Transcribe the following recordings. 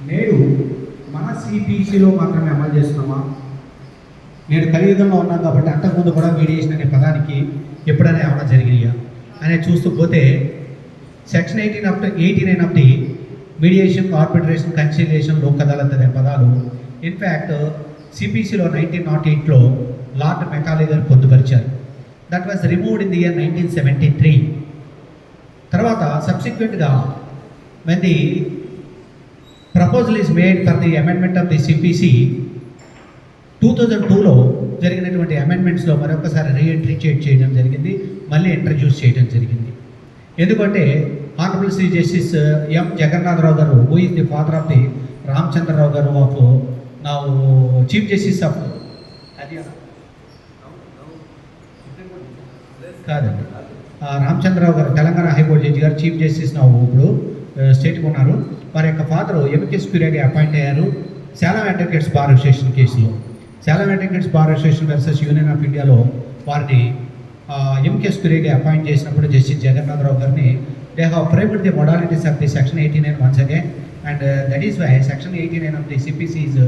నేడు మన సిపిసిలో మాత్రమే అమలు చేస్తున్నామా? నేడు కలియుగంలో ఉన్నాం కాబట్టి అంతకుముందు కూడా మీడియేషన్ అనే పదానికి ఎప్పుడైనా ఏమైనా జరిగినాయా అనేది చూస్తూ పోతే section 89 of the mediation, arbitration, conciliation, Lok Adalat అనే పదాలు ఇన్ఫ్యాక్ట్ సిపిసిలో 1908లో లార్డ్ మెకాలే గారు పొందుపరిచారు. That was removed in the year 1973. తర్వాత సబ్సిక్వెంట్గా when the proposal is made for the amendment of the CPC 2002లో జరిగినటువంటి అమెండ్మెంట్స్లో మరొకసారి రీఎంట్రీ చేయడం జరిగింది, మళ్ళీ ఇంట్రడ్యూస్ చేయడం జరిగింది. ఎందుకంటే honourable Shri justice M Jagannadha Rao గారు, who is the father of the Ramachandra Rao గారు ఆఫ్ నా చీఫ్ జస్టిస్ ఆఫ్ కాదండి రామచంద్రరావు గారు తెలంగాణ హైకోర్టు జడ్జి గారు, చీఫ్ జస్టిస్ నా ఇప్పుడు స్టేట్కి ఉన్నారు. వారి యొక్క ఫాదరు ఎంకెస్ క్యూరేగా అపాయింట్ అయ్యారు శాలం అడ్వకేట్స్ బార్ అసోసియేషన్ కేసులో. Salem advocates bar association versus union of ఇండియాలో వారిని ఎంకెస్ క్యూరేగా అపాయింట్ చేసినప్పుడు జస్టిస్ జగన్నాథరావు గారిని they have framed the modalities of the section 89 once again, and that is why section 89 of the CPC is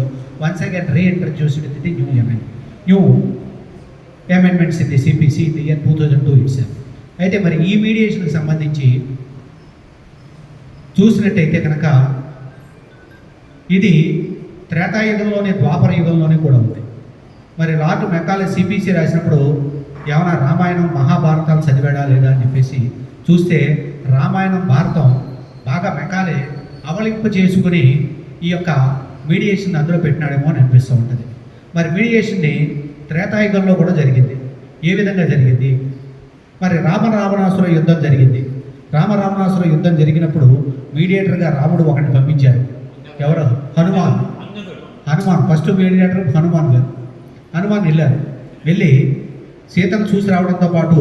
once again reintroduced with the new amendments in the CPC in the year 2002 itself. అయితే మరి ఈ మీడియేషన్కి సంబంధించి చూసినట్టయితే కనుక ఇది త్రేతాయుగంలోనే, ద్వాపర యుగంలోనే కూడా ఉంది. మరి లార్డ్ మెకాలే సిపిసి రాసినప్పుడు ఏమైనా రామాయణం, మహాభారతాలు చదివాడా లేదా అని చెప్పేసి చూస్తే రామాయణం, భారతం బాగా మెకాలే అవలింపు చేసుకుని ఈ యొక్క మీడియేషన్ అందులో పెట్టినాడేమో అని అనిపిస్తూ ఉంటుంది. మరి మీడియేషన్ని త్రేతాయుగంలో కూడా జరిగింది. ఏ విధంగా జరిగింది? మరి రావణాసుర యుద్ధం జరిగింది. రావణాసుర యుద్ధం జరిగినప్పుడు మీడియేటర్గా రాముడు ఒకరిని పంపించారు. ఎవరు? హనుమాన్ ఫస్ట్ మీడియేటర్ హనుమాన్ గారు. హనుమాన్ వెళ్ళి సీతను చూసి రావడంతో పాటు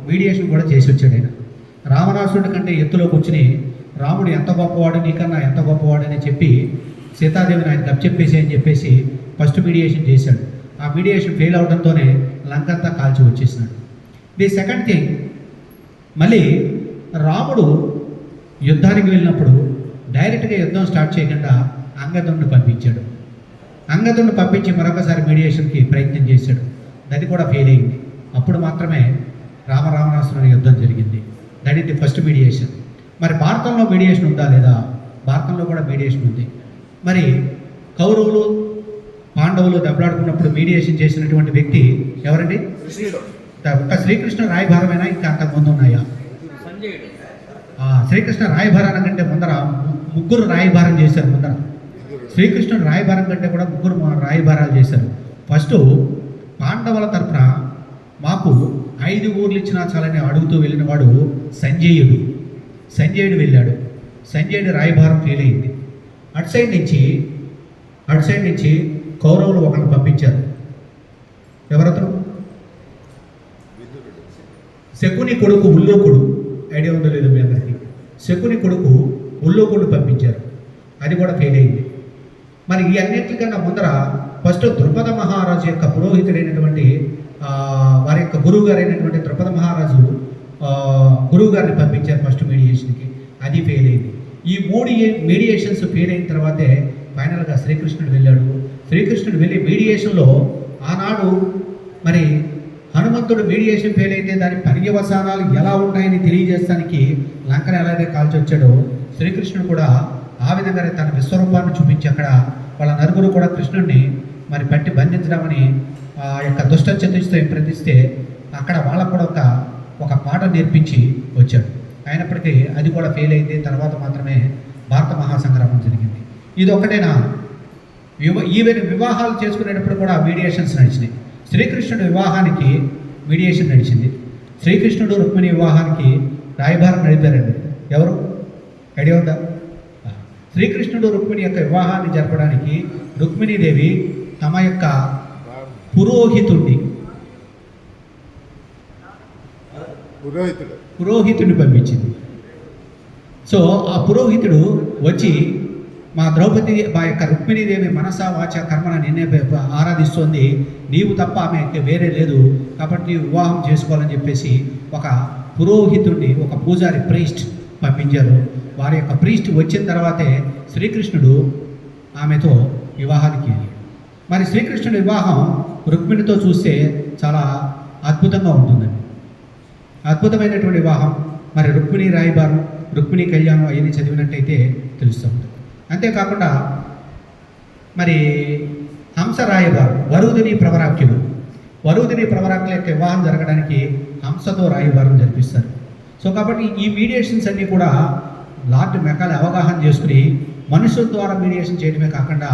మీడియేషన్ కూడా చేసి వచ్చాడు. ఆయన రావణాసురుడి కంటే ఎత్తులో కూర్చుని రాముడు ఎంత గొప్పవాడు, నీకన్నా ఎంత గొప్పవాడు అని చెప్పి సీతాదేవిని ఆయన గప్చెప్పేసి అని చెప్పేసి ఫస్ట్ మీడియేషన్ చేశాడు. ఆ మీడియేషన్ ఫెయిల్ అవడంతోనే లంకంతా కాల్చి వచ్చేసినాడు. ది సెకండ్ థింగ్, మళ్ళీ రాముడు యుద్ధానికి వెళ్ళినప్పుడు డైరెక్ట్గా యుద్ధం స్టార్ట్ చేయకుండా అంగదుడిని పంపించాడు. అంగదుడిని పంపించి మరొకసారి మీడియేషన్కి ప్రయత్నం చేశాడు. అది కూడా ఫెయిల్ అయింది. అప్పుడు మాత్రమే రావణాసురుని యుద్ధం జరిగింది. That is the first mediation. మరి భారతంలో మీడియేషన్ ఉందా లేదా? భారతంలో కూడా మీడియేషన్ ఉంది. మరి కౌరవులు, పాండవులు దెబ్బలాడుకున్నప్పుడు మీడియేషన్ చేసినటువంటి వ్యక్తి ఎవరండి? ఒక శ్రీకృష్ణ రాయభారమైనా ఇంకా అంతకుముందు ఉన్నాయా? శ్రీకృష్ణ రాయభారం కంటే ముందర ముగ్గురు రాయభారం చేశారు. ముందర శ్రీకృష్ణుడు రాయభారం కంటే కూడా ముగ్గురు రాయభారాలు చేశారు. ఫస్ట్ పాండవుల తరఫున మాకు 5 ఊర్లు ఇచ్చినా చాలని అడుగుతూ వెళ్ళిన వాడు సంజయుడు వెళ్ళాడు. సంజయుడు రాయభారం ఫెయిల్ అయింది. అటు సైడ్ నుంచి కౌరవులు ఒకరిని పంపించారు. ఎవరతను? శకుని కొడుకు ఉల్లోకుడు. ఐడియా ఉందో లేదో మీ అందరికీ? శకుని కొడుకు ఉల్లోకుడు పంపించారు. అది కూడా ఫెయిల్ అయింది. మరి ఈ అన్నింటికన్నా ముందర ఫస్ట్ ద్రుపద మహారాజు యొక్క పురోహితుడైనటువంటి వారి యొక్క గురువు గారైనటువంటి ద్రుపద మహారాజు గురువు గారిని పంపించారు ఫస్ట్ మీడియేషన్కి. అది ఫెయిల్ అయింది. ఈ 3 మీడియేషన్స్ ఫెయిల్ అయిన తర్వాతే ఫైనల్గా శ్రీకృష్ణుడు వెళ్ళాడు. శ్రీకృష్ణుడు వెళ్ళి మీడియేషన్లో ఆనాడు మరి హనుమంతుడు మీడియేషన్ ఫెయిల్ అయితే దాని పర్యవసానాలు ఎలా ఉంటాయని తెలియజేస్తానికి లంకను ఎలాగే కాల్చి వచ్చాడో శ్రీకృష్ణుడు కూడా ఆ విధంగానే తన విశ్వరూపాన్ని చూపించి అక్కడ వాళ్ళ నలుగురు కూడా కృష్ణుడిని మరి పట్టి బంధించడామని ఆ యొక్క దుష్ట చతుష్తో ప్రతిస్తే అక్కడ వాళ్ళకు కూడా ఒక పాట నేర్పించి వచ్చాడు. అయినప్పటికీ అది కూడా ఫెయిల్ అయింది. తర్వాత మాత్రమే భారత మహాసంగ్రామం జరిగింది. ఇది ఒక్కటేనా? ఈవెన్ వివాహాలు చేసుకునేటప్పుడు కూడా మీడియేషన్స్ నడిచినాయి. శ్రీకృష్ణుడి వివాహానికి మీడియేషన్ నడిచింది. శ్రీకృష్ణుడు రుక్మిణి వివాహానికి రాయభారం నడిపారండి. ఎవరు? ఐడియా ఉందా? శ్రీకృష్ణుడు రుక్మిణి యొక్క వివాహాన్ని జరపడానికి రుక్మిణీదేవి తమ యొక్క పురోహితుడిని పంపించింది. సో ఆ పురోహితుడు వచ్చి మా ద్రౌపది, మా యొక్క రుక్మిణీదేవి మనసా వాచ కర్మన నిన్నే ఆరాధిస్తోంది, నీవు తప్ప ఆమె వేరే లేదు, కాబట్టి వివాహం చేసుకోవాలని చెప్పేసి ఒక పురోహితుడిని, ఒక పూజారి ప్రీస్ట్ పంపించారు. వారి యొక్క ప్రీస్ట్ వచ్చిన తర్వాతే శ్రీకృష్ణుడు ఆమెతో వివాహానికి వెళ్ళాడు. మరి శ్రీకృష్ణుడి వివాహం రుక్మిణితో చూస్తే చాలా అద్భుతంగా ఉంటుందండి. అద్భుతమైనటువంటి వివాహం. మరి రుక్మిణి రాయబారం, రుక్మిణి కళ్యాణం అవన్నీ చదివినట్టయితే తెలుస్తూ ఉంటుంది. అంతేకాకుండా మరి హంస రాయబారం, వరుదిని ప్రవరాఖ్యులు, వరుదిని ప్రవరాఖ్యుల యొక్క వివాహం జరగడానికి హంసతో రాయబారం జరిపిస్తారు. సో కాబట్టి ఈ మీడియేషన్స్ అన్నీ కూడా లార్డ్ మెకాలే అవగాహన చేసుకుని మనుషుల ద్వారా మీడియేషన్ చేయడమే కాకుండా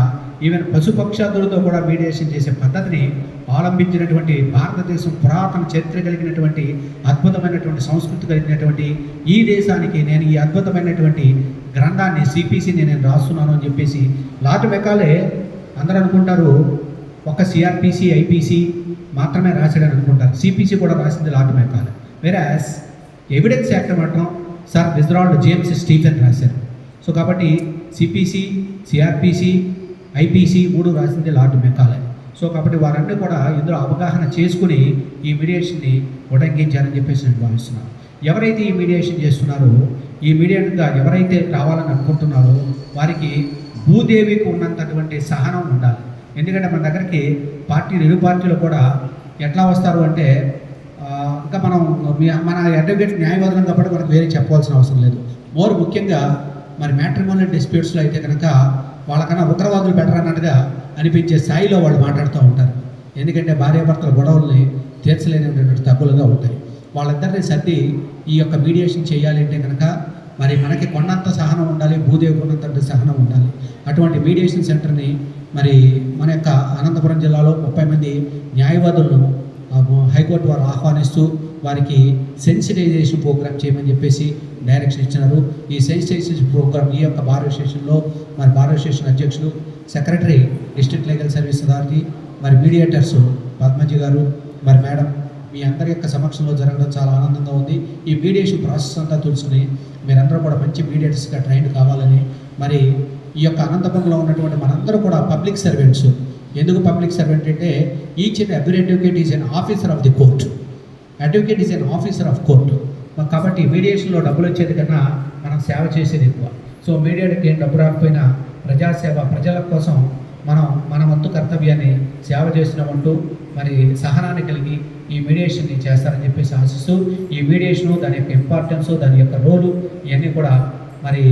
ఈవెన్ పశుపక్షాదులతో కూడా మీడియేషన్ చేసే పద్ధతిని అవలంబించినటువంటి భారతదేశం పురాతన చరిత్ర కలిగినటువంటి అద్భుతమైనటువంటి సంస్కృతి కలిగినటువంటి ఈ దేశానికి నేను ఈ అద్భుతమైనటువంటి గ్రంథాన్ని సిపిసిని నేను రాస్తున్నాను అని చెప్పేసి లార్డ్ మెకాలే అందరూ అనుకుంటారు ఒక సిఆర్పిసి ఐపీసీ మాత్రమే రాశాడని అనుకుంటారు. సిపిసి కూడా రాసింది లార్డ్ మెకాలే. వెరాస్ ఎవిడెన్స్ యాక్ట్ మాత్రం సర్ ఫిట్జ్జెరాల్డ్ జేమ్స్ స్టీఫెన్ రాశారు. సో కాబట్టి సిపిసి, సిఆర్పిసి, ఐపీసీ 3 రాసింది లార్డ్ మెకాలే. సో కాబట్టి వారన్నీ కూడా ఇందులో అవగాహన చేసుకుని ఈ మీడియేషన్ని ఉటంకించారని చెప్పేసి నేను భావిస్తున్నాను. ఎవరైతే ఈ మీడియేషన్ చేస్తున్నారో, ఈ మీడియేటర్గా ఎవరైతే రావాలని అనుకుంటున్నారో వారికి భూదేవికి ఉన్నంతటువంటి సహనం ఉండాలి. ఎందుకంటే మన దగ్గరికి ఇరు పార్టీలు కూడా ఎట్లా వస్తారు అంటే ఇంకా మన అడ్వకేట్ న్యాయవాదులం కాబట్టి మనకు వేరే చెప్పవలసిన అవసరం లేదు. మోర్ ముఖ్యంగా మరి మ్యాట్రిమోనియల్ డిస్ప్యూట్స్లో అయితే కనుక వాళ్ళకన్నా ఉత్తరవాదులు బెటర్ అన్నట్టుగా అనిపించే స్థాయిలో వాళ్ళు మాట్లాడుతూ ఉంటారు. ఎందుకంటే భార్యాభర్తల గొడవల్ని తీర్చలేనటువంటి తగ్గులుగా ఉంటాయి. వాళ్ళిద్దరిని సర్ది ఈ యొక్క మీడియేషన్ చేయాలి అంటే కనుక మరి మనకి కొన్నంత సహనం ఉండాలి, భూదేవి కొన్నంత సహనం ఉండాలి. అటువంటి మీడియేషన్ సెంటర్ని మరి మన యొక్క అనంతపురం జిల్లాలో 30 మంది న్యాయవాదులను హైకోర్టు వారు ఆహ్వానిస్తూ వారికి సెన్సిటైజేషన్ ప్రోగ్రామ్ చేయమని చెప్పేసి డైరెక్షన్ ఇచ్చినారు. ఈ సెన్సిటైజేషన్ ప్రోగ్రామ్ ఈ యొక్క బార్ అసోసియేషన్లో మరి బార్ అసోసియేషన్ అధ్యక్షులు, secretary, district legal service authority, మరి మీడియేటర్స్ పద్మజీ గారు, మరి మేడం, మీ అందరి యొక్క సమక్షంలో జరగడం చాలా ఆనందంగా ఉంది. ఈ మీడియేషన్ ప్రాసెస్ అంతా తెలుసుకుని మీరందరూ కూడా మంచి మీడియేటర్స్గా ట్రైన్ కావాలని, మరి ఈ యొక్క అనంతపురంలో ఉన్నటువంటి మనందరూ కూడా పబ్లిక్ సర్వెంట్స్. ఎందుకు పబ్లిక్ సర్వెంట్ అంటే each and every advocate is an officer of the court. Advocate is an officer of court. కాబట్టి మీడియేషన్లో డబ్బులు వచ్చేది కన్నా మనం సేవ చేసేది ఎక్కువ. సో మీడియేటర్కి ఏం డబ్బు రాకపోయినా ప్రజాసేవ, ప్రజల కోసం మన వంతు కర్తవ్యాన్ని సేవ చేస్తున్నామంటూ మరి సహనాన్ని కలిగి ఈ మీడియేషన్ని చేస్తారని చెప్పేసి ఆశిస్తూ, ఈ మీడియేషను దాని యొక్క ఇంపార్టెన్సు, దాని యొక్క రోలు ఇవన్నీ కూడా మరి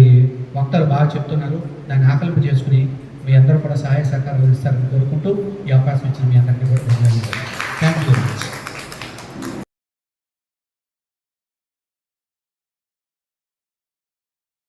వక్తలు బాగా చెప్తున్నారు. దాన్ని ఆకలింపు చేసుకుని మీ అందరూ కూడా సహాయ సహకారాలు ఇస్తారని కోరుకుంటూ ఈ అవకాశం ఇచ్చిన మీ అందరికీ కూడా ధన్యవాదాలు. Thank you very much.